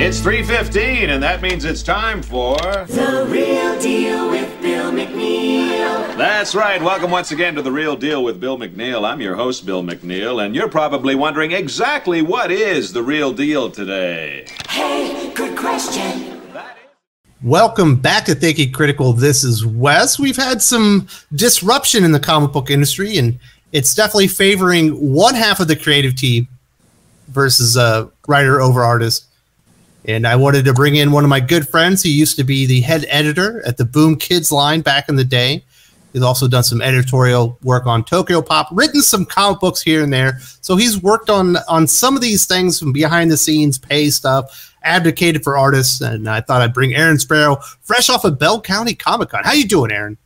It's 3:15, and that means it's time for The Real Deal with Bill McNeil. That's right. Welcome once again to The Real Deal with Bill McNeil. I'm your host, Bill McNeil, and you're probably wondering exactly what is the real deal today. Hey, good question. Welcome back to Thinking Critical. This is Wes. We've had some disruption in the comic book industry, and it's definitely favoring one half of the creative team versus writer over artist. And I wanted to bring in one of my good friends. He used to be the head editor at the Boom Kids line back in the day. He's also done some editorial work on Tokyo Pop, written some comic books here and there. So he's worked on some of these things from behind the scenes, pay stuff, advocated for artists. And I thought I'd bring Aaron Sparrow, fresh off of Bell County Comic Con. How you doing, Aaron?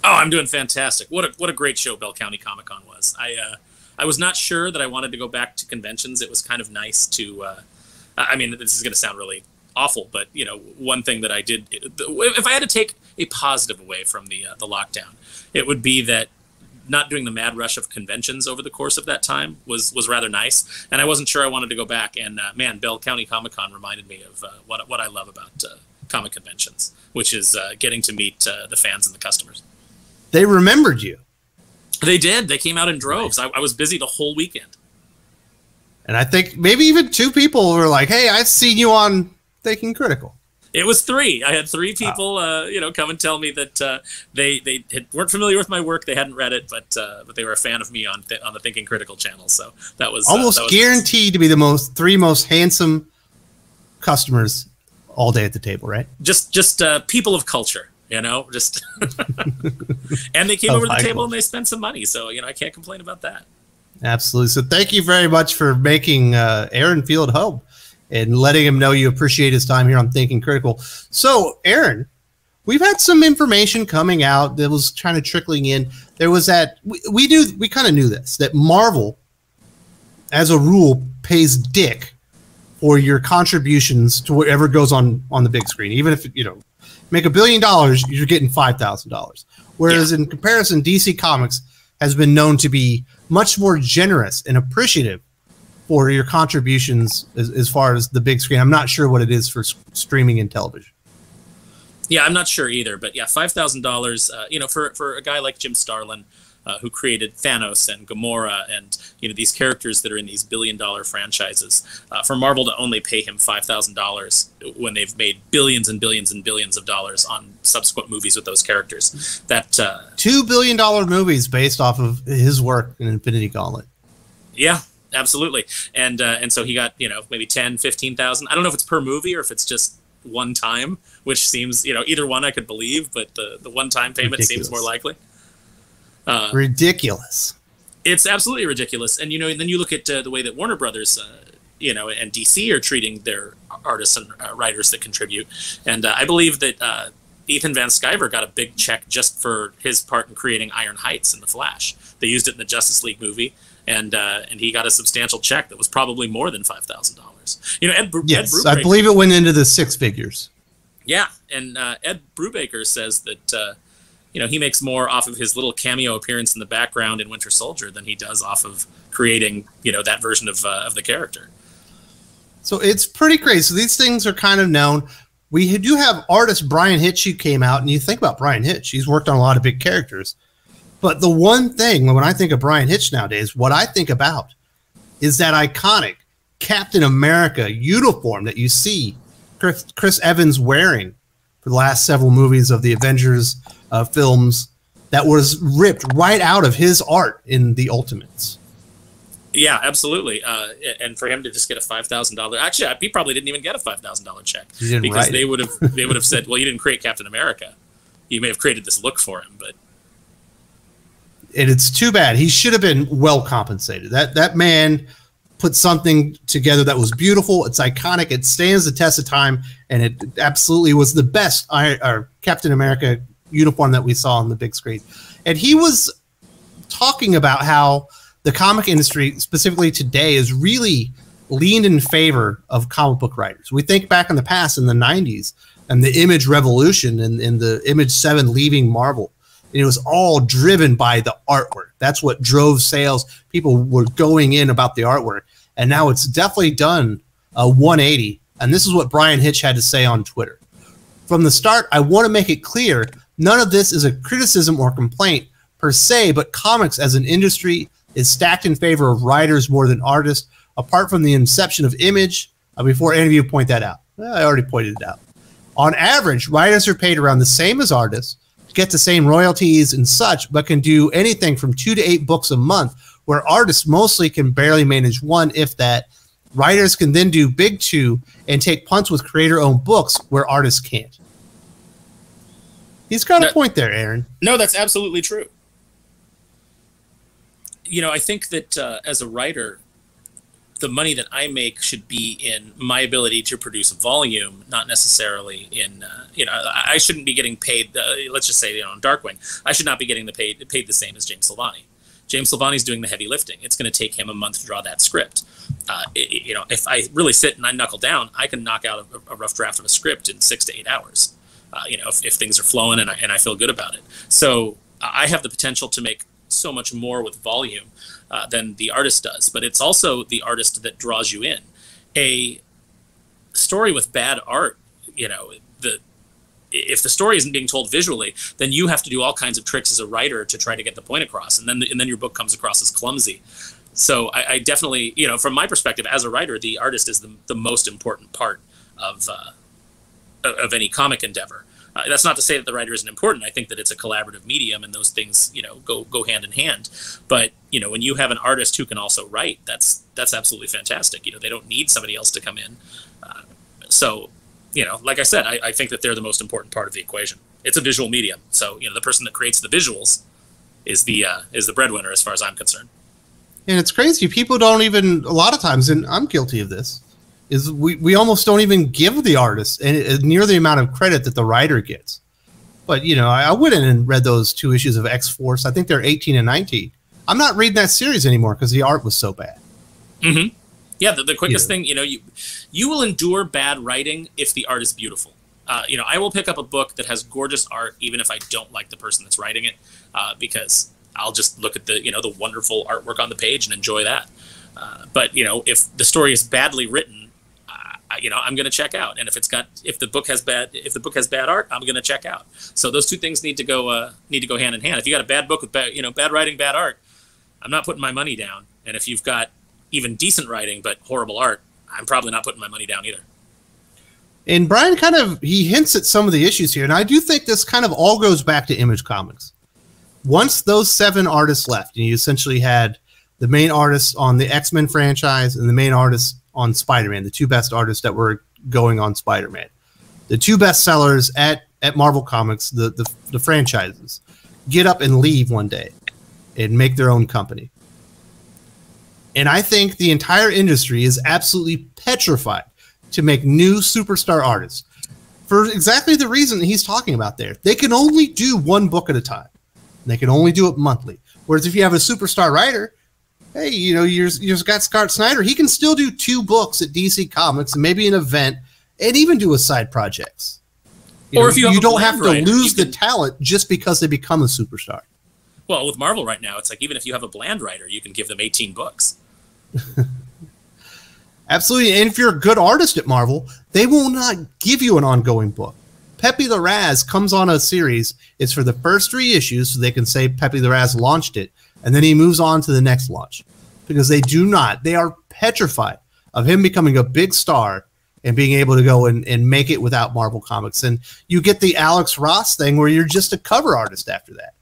Oh, I'm doing fantastic. What a great show Bell County Comic Con was. I was not sure that I wanted to go back to conventions. It was kind of nice to. I mean, this is going to sound really awful, but you know, one thing that I did, if I had to take a positive away from the lockdown, it would be that not doing the mad rush of conventions over the course of that time was rather nice, and I wasn't sure I wanted to go back. And man, Bell County Comic Con reminded me of what I love about comic conventions, which is getting to meet the fans and the customers. They remembered you. They did. They came out in droves. I was busy the whole weekend. And I think maybe even two people were like, hey, I've seen you on Thinking Critical. It was three. I had three people, come and tell me that they weren't familiar with my work. They hadn't read it, but they were a fan of me on the Thinking Critical channel. So that was almost guaranteed to be the three most handsome customers all day at the table, right? Just people of culture, just and they came over to the table and they spent some money. So I can't complain about that. Absolutely. So thank you very much for making Aaron feel at home and letting him know you appreciate his time here on Thinking Critical. So, Aaron, we've had some information coming out that was kind of trickling in. There was that we kind of knew this, that Marvel, as a rule, pays dick for your contributions to whatever goes on the big screen. Even if make $1 billion, you're getting $5,000. Whereas in comparison, DC Comics has been known to be much more generous and appreciative for your contributions as far as the big screen. I'm not sure what it is for streaming and television. Yeah, I'm not sure either. But yeah, $5,000. For a guy like Jim Starlin, who created Thanos and Gamora and these characters that are in these billion-dollar franchises, for Marvel to only pay him $5,000 when they've made billions and billions and billions of dollars on subsequent movies with those characters, that $2 billion movies based off of his work in Infinity Gauntlet. Yeah. Absolutely. And so he got, maybe 10, 15,000. I don't know if it's per movie or if it's just one time, which seems, either one I could believe, but the one-time payment seems more likely. Ridiculous. It's absolutely ridiculous. And, then you look at the way that Warner Brothers, and DC are treating their artists and writers that contribute. And I believe that Ethan Van Sciver got a big check just for his part in creating Iron Heights in The Flash. They used it in the Justice League movie. And he got a substantial check that was probably more than $5,000. Ed Brubaker, I believe it went into the six figures. Yeah, and Ed Brubaker says that he makes more off of his little cameo appearance in the background in Winter Soldier than he does off of creating that version of the character. So it's pretty crazy. So these things are kind of known. We do have artist Brian Hitch who came out, and you think about Brian Hitch, he's worked on a lot of big characters. But the one thing, when I think of Brian Hitch nowadays, what I think about is that iconic Captain America uniform that you see Chris Evans wearing for the last several movies of the Avengers films that was ripped right out of his art in the Ultimates. Yeah, absolutely. And for him to just get a $5,000, actually, he probably didn't even get a $5,000 check because they would have said, well, you didn't create Captain America. You may have created this look for him, but. And it's too bad. He should have been well compensated. That man put something together that was beautiful. It's iconic. It stands the test of time, and it absolutely was the best Captain America uniform that we saw on the big screen. And he was talking about how the comic industry, specifically today, is really leaned in favor of comic book writers. We think back in the past, in the 90s, and the Image revolution and the Image 7 leaving Marvel. And it was all driven by the artwork. That's what drove sales. People were going in about the artwork. And now it's definitely done a 180 And this is what Brian Hitch had to say on Twitter. From the start, I want to make it clear, none of this is a criticism or complaint per se, but comics as an industry is stacked in favor of writers more than artists, apart from the inception of Image. Before any of you point that out, I already pointed it out. On average, writers are paid around the same as artists, get the same royalties and such, but can do anything from 2 to 8 books a month, where artists mostly can barely manage 1, if that. Writers can then do big 2 and take punts with creator-owned books where artists can't. He's got a point there, Aaron. No, that's absolutely true. You know, I think that as a writer, the money that I make should be in my ability to produce volume, not necessarily in, I shouldn't be getting paid, let's just say, on Darkwing, I should not be getting paid the same as James Silvani. James Silvani's doing the heavy lifting. It's going to take him a month to draw that script. If I really sit and I knuckle down, I can knock out a rough draft of a script in 6 to 8 hours. If things are flowing and I feel good about it. So I have the potential to make so much more with volume than the artist does. But it's also the artist that draws you in. A story with bad art, if the story isn't being told visually, then you have to do all kinds of tricks as a writer to try to get the point across, and then your book comes across as clumsy. So I definitely, from my perspective as a writer, the artist is the most important part of any comic endeavor. That's not to say that the writer isn't important. I think that it's a collaborative medium, and those things, go hand in hand. But when you have an artist who can also write, that's absolutely fantastic. They don't need somebody else to come in. Like I said, I think that they're the most important part of the equation. It's a visual medium, so the person that creates the visuals is the breadwinner as far as I'm concerned. And it's crazy. People don't even, a lot of times, and I'm guilty of this, is we almost don't even give the artist near the amount of credit that the writer gets. But, I went in and read those 2 issues of X-Force. I think they're 18 and 19. I'm not reading that series anymore because the art was so bad. Mm-hmm. Yeah, the quickest thing, you will endure bad writing if the art is beautiful. I will pick up a book that has gorgeous art even if I don't like the person that's writing it, because I'll just look at the wonderful artwork on the page and enjoy that. But if the story is badly written, I'm going to check out. And if the book has bad art, I'm going to check out. So those two things need to go hand in hand. If you got a bad book with bad writing, bad art, I'm not putting my money down. And if you've got even decent writing but horrible art, I'm probably not putting my money down either. And Brian he hints at some of the issues here, and I do think this kind of all goes back to Image Comics. Once those 7 artists left, and you essentially had the main artists on the X-Men franchise and the main artists on Spider-Man, the 2 best artists that were going on Spider-Man, the 2 best sellers at Marvel Comics, the franchises, get up and leave one day and make their own company. And I think the entire industry is absolutely petrified to make new superstar artists for exactly the reason that he's talking about there. They can only do 1 book at a time. They can only do it monthly. Whereas if you have a superstar writer, hey, you've got Scott Snyder. He can still do 2 books at DC Comics and maybe an event and even do a side projects. If you don't have to lose the talent just because they become a superstar. Well, with Marvel right now, it's like even if you have a bland writer, you can give them 18 books. Absolutely. And if you're a good artist at Marvel, they will not give you an ongoing book. Pepe Larraz comes on a series. It's for the first 3 issues, so they can say Pepe Larraz launched it, and then he moves on to the next launch. Because they are petrified of him becoming a big star and being able to go and make it without Marvel Comics. And you get the Alex Ross thing where you're just a cover artist after that.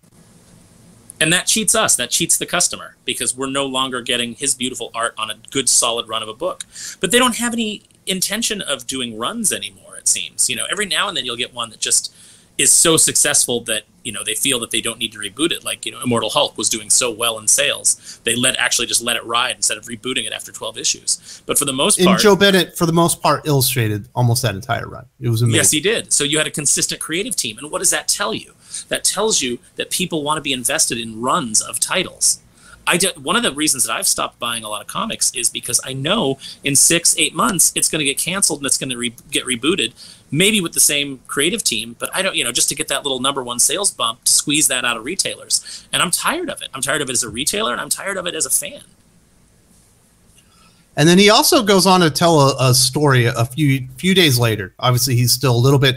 And that cheats us. That cheats the customer because we're no longer getting his beautiful art on a good, solid run of a book. But they don't have any intention of doing runs anymore, it seems. Every now and then you'll get one that just is so successful that, they feel that they don't need to reboot it. Like, Immortal Hulk was doing so well in sales. They actually just let it ride instead of rebooting it after 12 issues. But for the most part... And Joe Bennett, for the most part, illustrated almost that entire run. It was amazing. Yes, he did. So you had a consistent creative team. And what does that tell you? That tells you that people want to be invested in runs of titles. One of the reasons that I've stopped buying a lot of comics is because I know in 6-8 months it's going to get canceled and it's going to get rebooted, maybe with the same creative team, but I don't, just to get that little #1 sales bump to squeeze that out of retailers. And I'm tired of it. I'm tired of it as a retailer, and I'm tired of it as a fan. And then he also goes on to tell a story a few days later. Obviously, he's still a little bit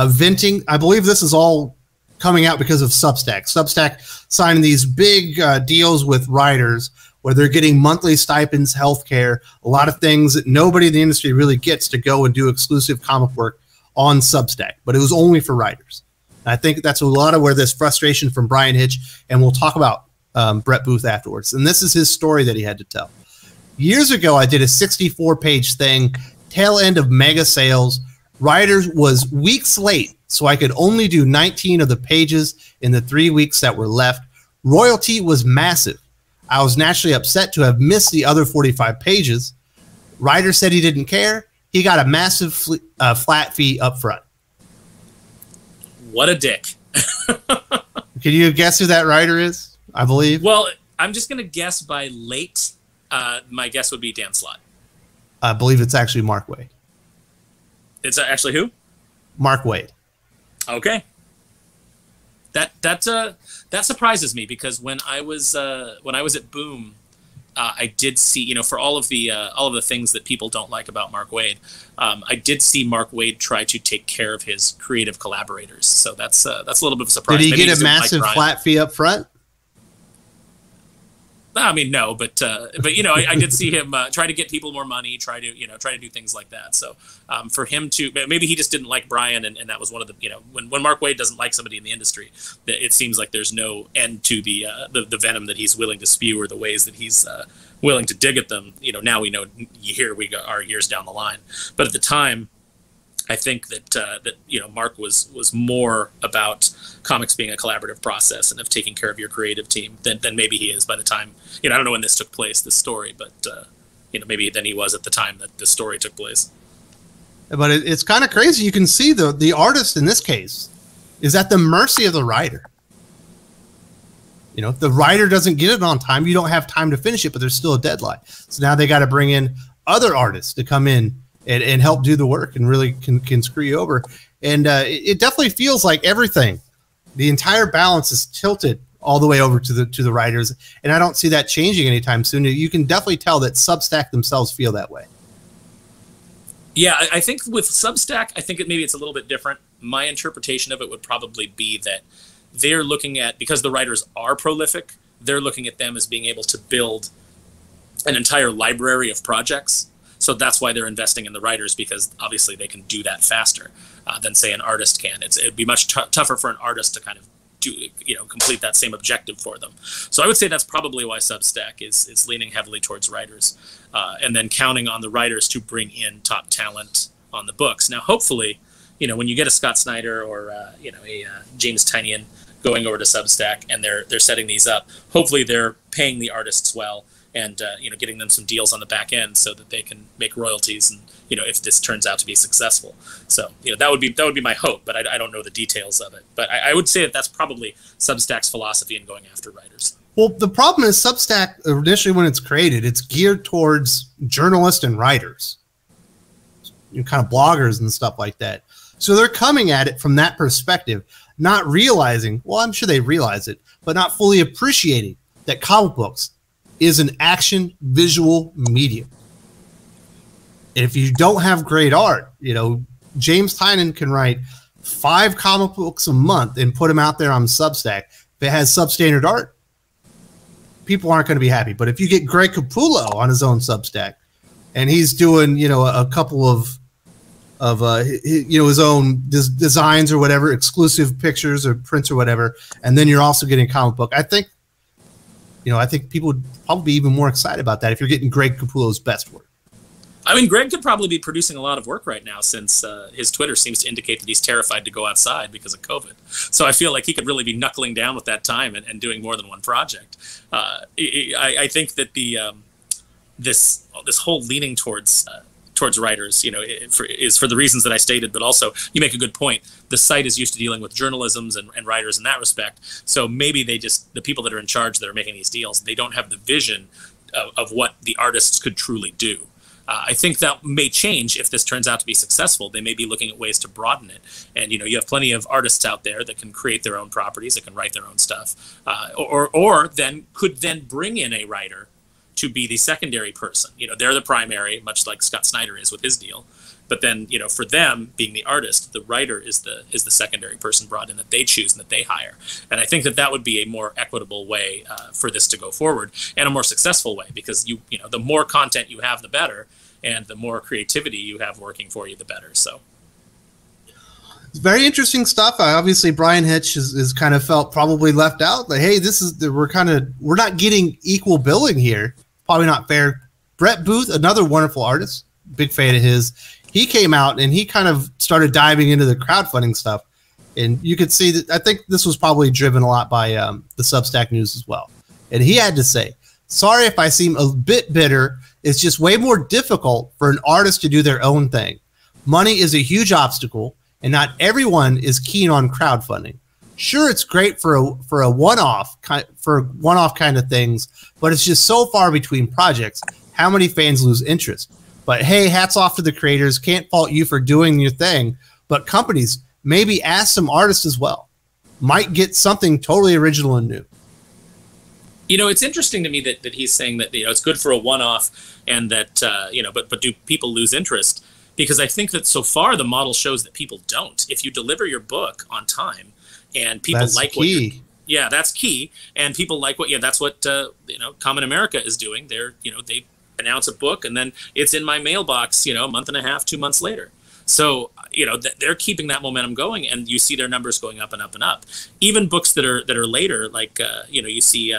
venting. I believe this is all coming out because of Substack. Substack signing these big deals with writers where they're getting monthly stipends, healthcare, a lot of things that nobody in the industry really gets to go and do exclusive comic work on Substack. But it was only for writers. And I think that's a lot of where this frustration from Bryan Hitch, and we'll talk about Brett Booth afterwards. And this is his story that he had to tell. Years ago, I did a 64-page thing, tail end of mega sales. Writers was weeks late, so I could only do 19 of the pages in the 3 weeks that were left. Royalty was massive. I was naturally upset to have missed the other 45 pages. Writer said he didn't care. He got a massive flat fee up front. What a dick. Can you guess who that writer is? I believe. Well, I'm just going to guess by late. My guess would be Dan Slott. I believe it's actually Mark Waid. It's actually who? Mark Waid. Okay. That surprises me because when I was at Boom, I did see, for all of the things that people don't like about Mark Waid, I did see Mark Waid try to take care of his creative collaborators. So that's a little bit of a surprise. Did he Maybe get a massive flat fee up front? I mean, no, but I did see him try to get people more money, try to do things like that. So for him to, maybe he just didn't like Bryan, and that was one of the, when Mark Waid doesn't like somebody in the industry, it seems like there's no end to the venom that he's willing to spew or the ways that he's willing to dig at them. Now we know, here we are years down the line, but at the time, I think that Mark was more about comics being a collaborative process and of taking care of your creative team than maybe he is by the time, I don't know when this took place, this story, but maybe than he was at the time that this story took place. But it's kind of crazy. You can see the artist in this case is at the mercy of the writer. If the writer doesn't get it on time, you don't have time to finish it, but there's still a deadline. So now they got to bring in other artists to come in and help do the work and really can screw you over. And it definitely feels like everything, the entire balance is tilted all the way over to the writers. And I don't see that changing anytime soon. You can definitely tell that Substack themselves feel that way. Yeah, I think with Substack, I think maybe it's a little bit different. My interpretation of it would probably be that they're looking at, because the writers are prolific, they're looking at them as being able to build an entire library of projects. So that's why they're investing in the writers, because obviously they can do that faster than, say, an artist can. It'd be much tougher for an artist to kind of complete that same objective for them. So I would say that's probably why Substack is leaning heavily towards writers, and then counting on the writers to bring in top talent on the books. Now, hopefully, when you get a Scott Snyder or a James Tynion going over to Substack and they're setting these up, hopefully they're paying the artists well. And getting them some deals on the back end so that they can make royalties, and if this turns out to be successful. So that would be my hope, but I don't know the details of it. But I would say that's probably Substack's philosophy in going after writers. Well, the problem is Substack initially when it's created, it's geared towards journalists and writers, kind of bloggers and stuff like that. So they're coming at it from that perspective, not realizing. Well, I'm sure they realize it, but not fully appreciating that comic books is an action visual medium. And if you don't have great art, James Tynion can write 5 comic books a month and put them out there on Substack. If it has substandard art, people aren't going to be happy. But if you get Greg Capullo on his own Substack and he's doing, a couple of his own designs or whatever, exclusive pictures or prints or whatever, and then you're also getting a comic book, I think people would probably be even more excited about that if you're getting Greg Capullo's best work. I mean, Greg could probably be producing a lot of work right now since his Twitter seems to indicate that he's terrified to go outside because of COVID. So I feel like he could really be knuckling down with that time and doing more than one project. I think that this whole leaning towards writers, is for the reasons that I stated, but also you make a good point. The site is used to dealing with journalisms and writers in that respect. So maybe the people that are in charge that are making these deals, they don't have the vision of what the artists could truly do. I think that may change if this turns out to be successful. They may be looking at ways to broaden it. And, you have plenty of artists out there that can create their own properties, that can write their own stuff, or then could bring in a writer to be the secondary person. You know, they're the primary, much like Scott Snyder is with his deal. But then, you know, for them, being the artist, the writer is the secondary person brought in that they choose and that they hire. And I think that that would be a more equitable way for this to go forward, and a more successful way, because you know, the more content you have, the better, and the more creativity you have working for you, the better. So. Very interesting stuff. Obviously, Brian Hitch is kind of felt probably left out. Like, hey, we're not getting equal billing here. Probably not fair. Brett Booth, another wonderful artist, big fan of his. He came out and he kind of started diving into the crowdfunding stuff, and you could see that. I think this was probably driven a lot by the Substack news as well. And he had to say, "Sorry if I seem a bit bitter. It's just way more difficult for an artist to do their own thing. Money is a huge obstacle, and not everyone is keen on crowdfunding. Sure, it's great for a one-off kind of things, but it's just so far between projects. How many fans lose interest? But hey, hats off to the creators. Can't fault you for doing your thing. But companies, maybe ask some artists as well. Might get something totally original and new." You know, it's interesting to me that he's saying that, you know, it's good for a one-off, and that you know, but do people lose interest? Because I think that so far the model shows that people don't. If you deliver your book on time and people That's like key. yeah, that's key. And people like that's what you know, Common America is doing. They're, you know, they announce a book and then it's in my mailbox, you know, a month and a half, 2 months later. So, you know, they're keeping that momentum going, and you see their numbers going up and up and up. Even books that are later, like you know, you see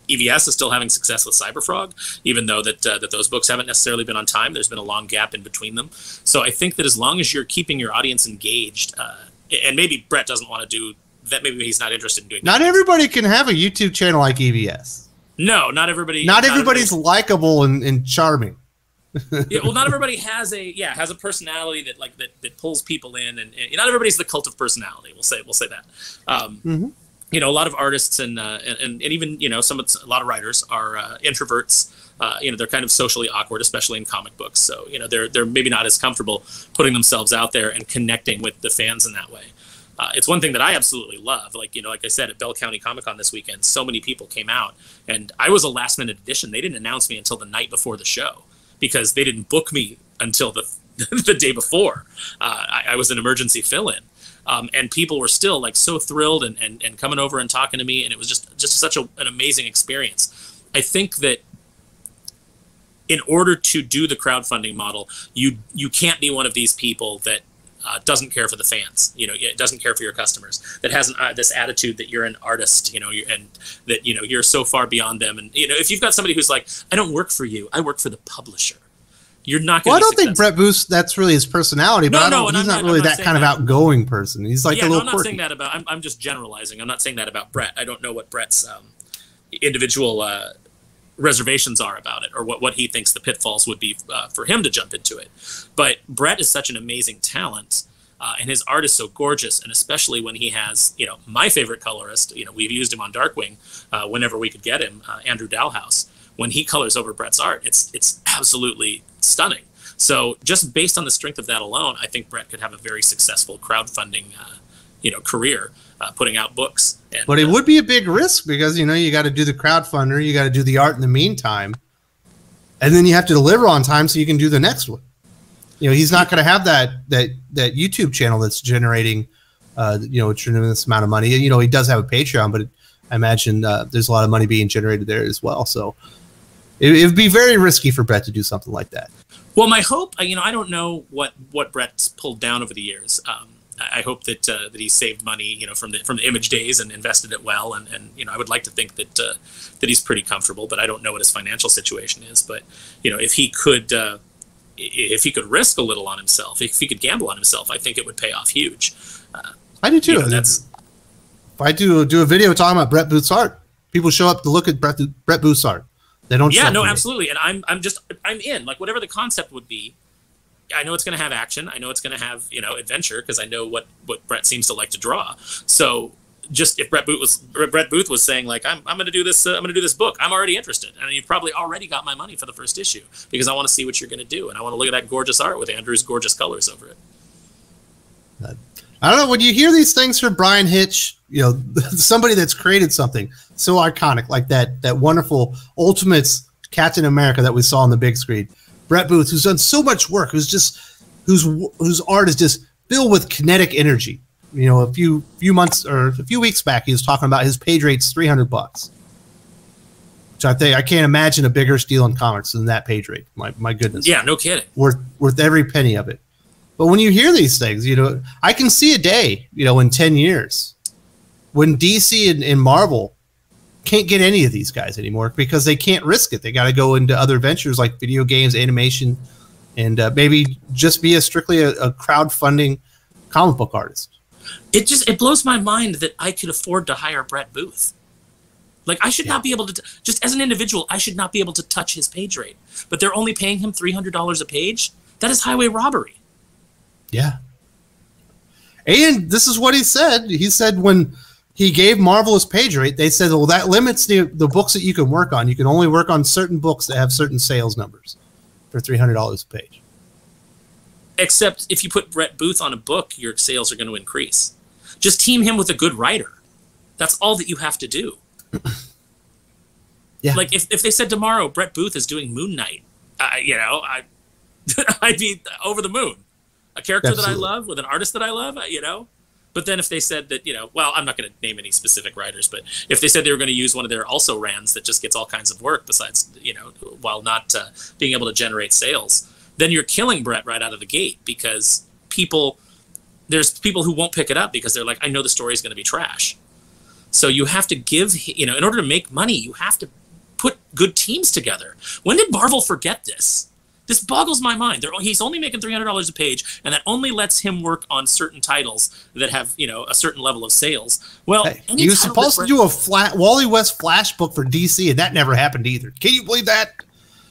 EVS is still having success with Cyberfrog, even though that those books haven't necessarily been on time. There's been a long gap in between them. So I think that as long as you're keeping your audience engaged, and maybe Brett doesn't want to do that, maybe he's not interested in doing Not that. everybody can have a YouTube channel like EVS. No, not everybody. Not everybody's likable and charming. Yeah, well, not everybody has a personality that pulls people in, and not everybody's the cult of personality. We'll say that. You know, a lot of artists and even, you know, a lot of writers are introverts. You know, they're kind of socially awkward, especially in comic books. So, you know, they're maybe not as comfortable putting themselves out there and connecting with the fans in that way. It's one thing that I absolutely love. Like, you know, like I said, at Bell County Comic Con this weekend, so many people came out, and I was a last minute addition. They didn't announce me until the night before the show, because they didn't book me until the day before. I was an emergency fill-in. And people were still like so thrilled and coming over and talking to me, and it was just such an amazing experience. I think that in order to do the crowdfunding model, you can't be one of these people that doesn't care for the fans, you know, it doesn't care for your customers, that has this attitude that you're an artist, you know, and that, you know, you're so far beyond them. And, you know, if you've got somebody who's like, I don't work for you, I work for the publisher, you're not going to. Well, I don't think Brett Booth, that's really his personality, but he's not really that kind of outgoing person. He's like a little I'm not quirky. saying that about. I'm just generalizing. I'm not saying that about Brett. I don't know what Brett's individual reservations are about it, or what he thinks the pitfalls would be for him to jump into it. But Brett is such an amazing talent, and his art is so gorgeous, and especially when he has, you know, my favorite colorist. You know, we've used him on Darkwing whenever we could get him, Andrew Dalhouse. When he colors over Brett's art, it's absolutely stunning. So just based on the strength of that alone, I think Brett could have a very successful crowdfunding, you know, career, putting out books. And, but it would be a big risk, because, you know, you got to do the crowdfunder, you got to do the art in the meantime, and then you have to deliver on time so you can do the next one. You know, he's not going to have that YouTube channel that's generating, you know, a tremendous amount of money. You know, he does have a Patreon, but I imagine there's a lot of money being generated there as well. So it would be very risky for Brett to do something like that. Well, my hope, you know, I don't know what Brett's pulled down over the years. I hope that he saved money, you know, from the Image days and invested it well. And you know, I would like to think that he's pretty comfortable, but I don't know what his financial situation is. But, you know, if he could risk a little on himself, if he could gamble on himself, I think it would pay off huge. I do too. You know, if I do a video talking about Brett Booth's art, people show up to look at Brett Booth's art. They don't. Yeah, no, absolutely. And I'm in. Like, whatever the concept would be, I know it's going to have action. I know it's going to have, you know, adventure, because I know what Brett seems to like to draw. So just if Brett Booth was saying, like, I'm going to do this, I'm going to do this book, I'm already interested, and you've probably already got my money for the first issue, because I want to see what you're going to do, and I want to look at that gorgeous art with Andrew's gorgeous colors over it. I don't know, when you hear these things from Brian Hitch, you know, somebody that's created something so iconic like that wonderful Ultimates Captain America that we saw on the big screen. Brett Booth, who's done so much work, whose art is just filled with kinetic energy. You know, a few months or a few weeks back, he was talking about his page rate's $300, which I can't imagine a bigger steal in comics than that page rate. My goodness. Yeah, no kidding. Worth every penny of it. But when you hear these things, you know, I can see a day, you know, in 10 years when DC and Marvel can't get any of these guys anymore because they can't risk it. They got to go into other ventures like video games, animation, and maybe just be strictly a crowdfunding comic book artist. It blows my mind that I could afford to hire Brett Booth. Like, I should not be able to, just as an individual, I should not be able to touch his page rate. But they're only paying him $300 a page? That is highway robbery. Yeah. And this is what he said. He said when he gave Marvel his page rate, they said, well, that limits the books that you can work on. You can only work on certain books that have certain sales numbers for $300 a page. Except if you put Brett Booth on a book, your sales are going to increase. Just team him with a good writer. That's all that you have to do. Yeah. Like, if they said tomorrow Brett Booth is doing Moon Knight, you know, I'd be over the moon. A character Absolutely. that I love with an artist that I love, you know. But then if they said that, you know, well, I'm not going to name any specific writers, but if they said they were going to use one of their also rans that just gets all kinds of work besides, you know, while not being able to generate sales, then you're killing Brett right out of the gate because there's people who won't pick it up because they're like, I know the story is going to be trash. So you have to give, you know, in order to make money, you have to put good teams together. When did Marvel forget this? This boggles my mind. He's only making $300 a page, and that only lets him work on certain titles that have, you know, a certain level of sales. Well, hey, he was supposed to do a Wally West Flash book for DC, and that never happened either. Can you believe that?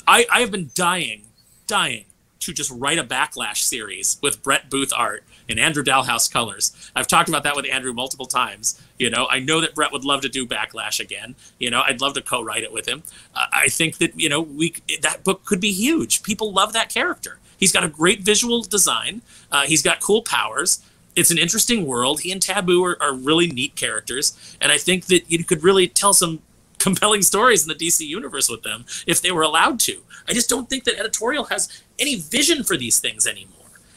I have been dying to just write a Backlash series with Brett Booth art and Andrew Dalhouse colors. I've talked about that with Andrew multiple times. You know, I know that Brett would love to do Backlash again. You know, I'd love to co-write it with him. I think that, you know, that book could be huge. People love that character. He's got a great visual design. He's got cool powers. It's an interesting world. He and Taboo are really neat characters. And I think that you could really tell some compelling stories in the DC universe with them if they were allowed to. I just don't think that editorial has any vision for these things anymore.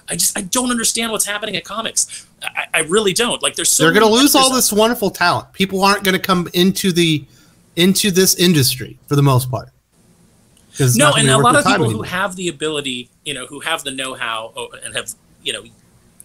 I don't understand what's happening at comics. I really don't. Like, they're going to lose all this wonderful talent. People aren't going to come into this industry for the most part. No, and a lot of people who have the ability, you know, who have the know-how and have, you know,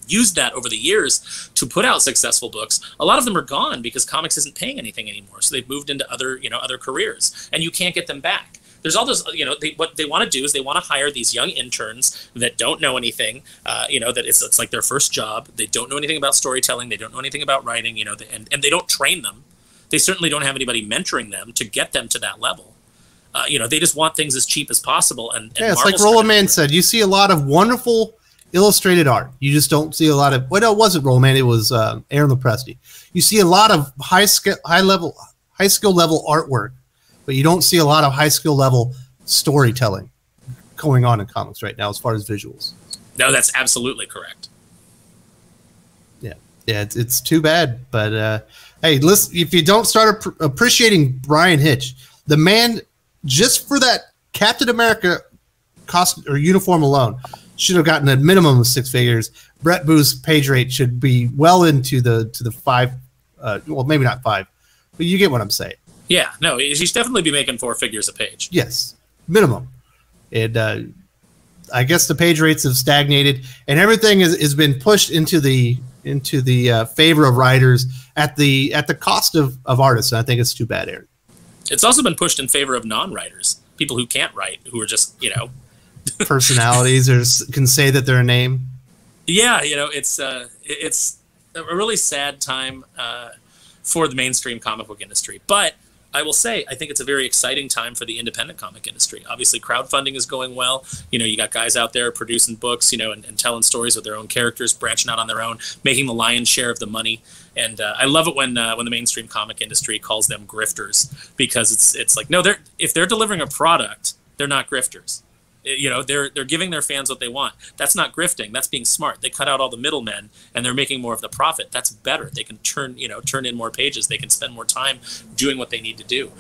used that over the years to put out successful books, a lot of them are gone because comics isn't paying anything anymore. So they've moved into other careers, and you can't get them back. There's all those, you know, what they want to do is they want to hire these young interns that don't know anything, you know, that it's like their first job. They don't know anything about storytelling. They don't know anything about writing, you know, and they don't train them. They certainly don't have anybody mentoring them to get them to that level. You know, they just want things as cheap as possible. And yeah, it's like Roland Man said, you see a lot of wonderful illustrated art. You just don't see a lot of, well, no, it wasn't Roland Man, it was Aaron Lopresti. You see a lot of high skill level artwork, but you don't see a lot of high skill level storytelling going on in comics right now as far as visuals. No, that's absolutely correct. Yeah, it's too bad. But hey, listen, if you don't start appreciating Brian Hitch, the man, just for that Captain America costume or uniform alone, should have gotten a minimum of 6 figures. Brett Booth's page rate should be well into the 5. Well, maybe not 5, but you get what I'm saying. Yeah, no, he should definitely be making 4 figures a page. Yes, minimum. And I guess the page rates have stagnated, and everything has been pushed into the favor of writers at the cost of artists. And I think it's too bad, Aaron. It's also been pushed in favor of non-writers, people who can't write, who are just, you know, personalities or can say that they're a name. Yeah, you know, it's a really sad time for the mainstream comic book industry. But I will say, I think it's a very exciting time for the independent comic industry. Obviously, crowdfunding is going well. You know, you got guys out there producing books, you know, and telling stories with their own characters, branching out on their own, making the lion's share of the money. And I love it when the mainstream comic industry calls them grifters, because it's like, no, if they're delivering a product, they're not grifters. You know, they're giving their fans what they want. That's not grifting. That's being smart. They cut out all the middlemen, and they're making more of the profit. That's better. They can turn in more pages. They can spend more time doing what they need to do.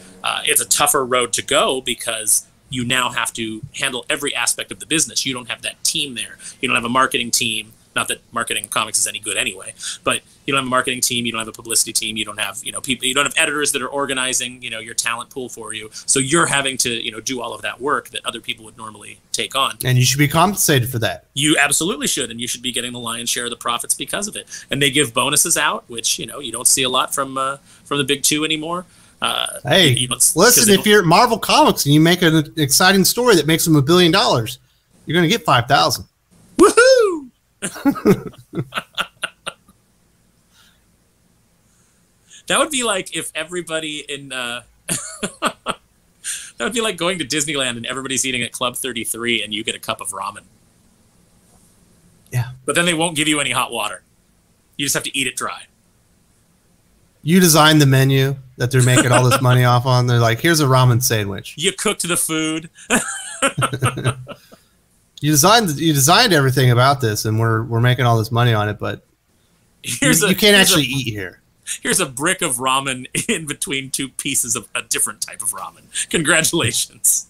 It's a tougher road to go because you now have to handle every aspect of the business. You don't have that team there. You don't have a marketing team. Not that marketing in comics is any good anyway, but you don't have a marketing team, you don't have a publicity team, you don't have, people, you don't have editors that are organizing, your talent pool for you. So you're having to, do all of that work that other people would normally take on. And you should be compensated for that. You absolutely should, and you should be getting the lion's share of the profits because of it. And they give bonuses out, which, you don't see a lot from the big two anymore. Hey, listen, if you're at Marvel Comics and you make an exciting story that makes them $1 billion, you're going to get 5,000. Woohoo! That would be like if everybody in that would be like going to Disneyland and everybody's eating at Club 33 and you get a cup of ramen. Yeah. But then they won't give you any hot water. You just have to eat it dry. You designed the menu that they're making all this money off on. They're like, here's a ramen sandwich. You cooked the food. You designed everything about this, and we're making all this money on it, but you can't actually eat here. Here's a brick of ramen in between two pieces of a different type of ramen. Congratulations.